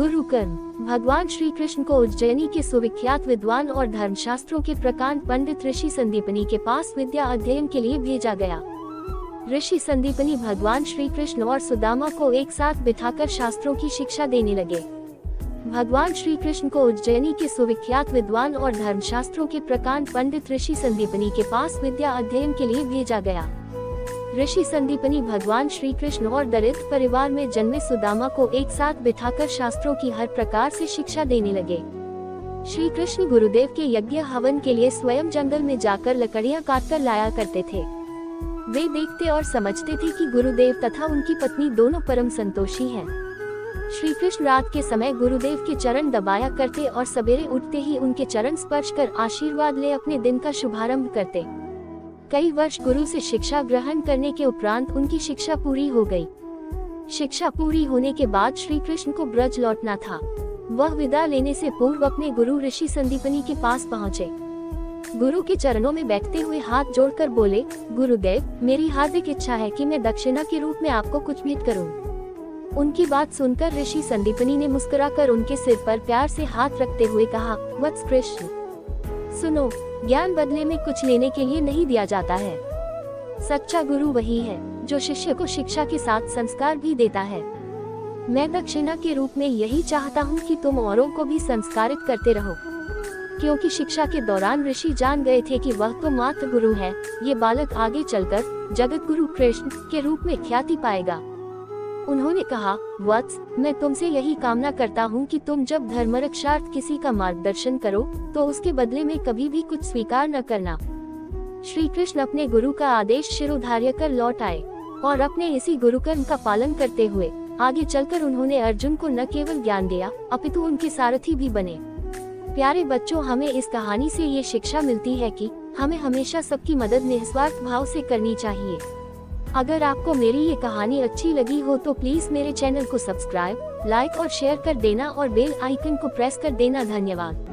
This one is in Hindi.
गुरु कर्म। भगवान श्री कृष्ण को उज्जैनी के सुविख्यात विद्वान और धर्मशास्त्रों के प्रकांड पंडित ऋषि संदीपनी के पास विद्या अध्ययन के लिए भेजा गया। ऋषि संदीपनी भगवान श्री कृष्ण और सुदामा को एक साथ बिठाकर शास्त्रों की शिक्षा देने लगे। भगवान श्री कृष्ण को उज्जैनी के सुविख्यात विद्वान और धर्मशास्त्रों के प्रकांड पंडित ऋषि संदीपनी के पास विद्या अध्ययन के लिए भेजा गया। ऋषि संदीपनी भगवान श्री कृष्ण और दरिद्र परिवार में जन्मे सुदामा को एक साथ बिठाकर शास्त्रों की हर प्रकार से शिक्षा देने लगे। श्री कृष्ण गुरुदेव के यज्ञ हवन के लिए स्वयं जंगल में जाकर लकड़ियां काटकर लाया करते थे। वे देखते और समझते थे कि गुरुदेव तथा उनकी पत्नी दोनों परम संतोषी हैं। श्री कृष्ण रात के समय गुरुदेव के चरण दबाया करते और सवेरे उठते ही उनके चरण स्पर्श कर आशीर्वाद ले अपने दिन का शुभारंभ करते। कई वर्ष गुरु से शिक्षा ग्रहण करने के उपरांत उनकी शिक्षा पूरी हो गई। शिक्षा पूरी होने के बाद श्री कृष्ण को ब्रज लौटना था। वह विदा लेने से पूर्व अपने गुरु ऋषि संदीपनी के पास पहुँचे। गुरु के चरणों में बैठते हुए हाथ जोड़कर बोले, गुरुदेव, मेरी हार्दिक इच्छा है कि मैं दक्षिणा के रूप में आपको कुछ भेंट करूं। उनकी बात सुनकर ऋषि संदीपनी ने मुस्कुराकर उनके सिर पर प्यार से हाथ रखते हुए कहा, वत्स कृष्ण, सुनो, ज्ञान बदले में कुछ लेने के लिए नहीं दिया जाता है। सच्चा गुरु वही है जो शिष्य को शिक्षा के साथ संस्कार भी देता है। मैं दक्षिणा के रूप में यही चाहता हूँ कि तुम औरों को भी संस्कारित करते रहो, क्योंकि शिक्षा के दौरान ऋषि जान गए थे कि वह तो मात्र गुरु है, ये बालक आगे चलकर जगत गुरु कृष्ण के रूप में ख्याति पाएगा। उन्होंने कहा, वत्स, मैं तुमसे यही कामना करता हूँ कि तुम जब धर्मरक्षार्थ किसी का मार्गदर्शन करो तो उसके बदले में कभी भी कुछ स्वीकार न करना। श्री कृष्ण अपने गुरु का आदेश शिरोधार्य कर लौट आए और अपने इसी गुरुकर्म का पालन करते हुए आगे चलकर उन्होंने अर्जुन को न केवल ज्ञान दिया अपितु उनके सारथी भी बने। प्यारे बच्चों, हमें इस कहानी से ये शिक्षा मिलती है कि हमें हमेशा सबकी मदद निस्वार्थ भाव से करनी चाहिए। अगर आपको मेरी ये कहानी अच्छी लगी हो तो प्लीज मेरे चैनल को सब्सक्राइब, लाइक और शेयर कर देना और बेल आइकन को प्रेस कर देना। धन्यवाद।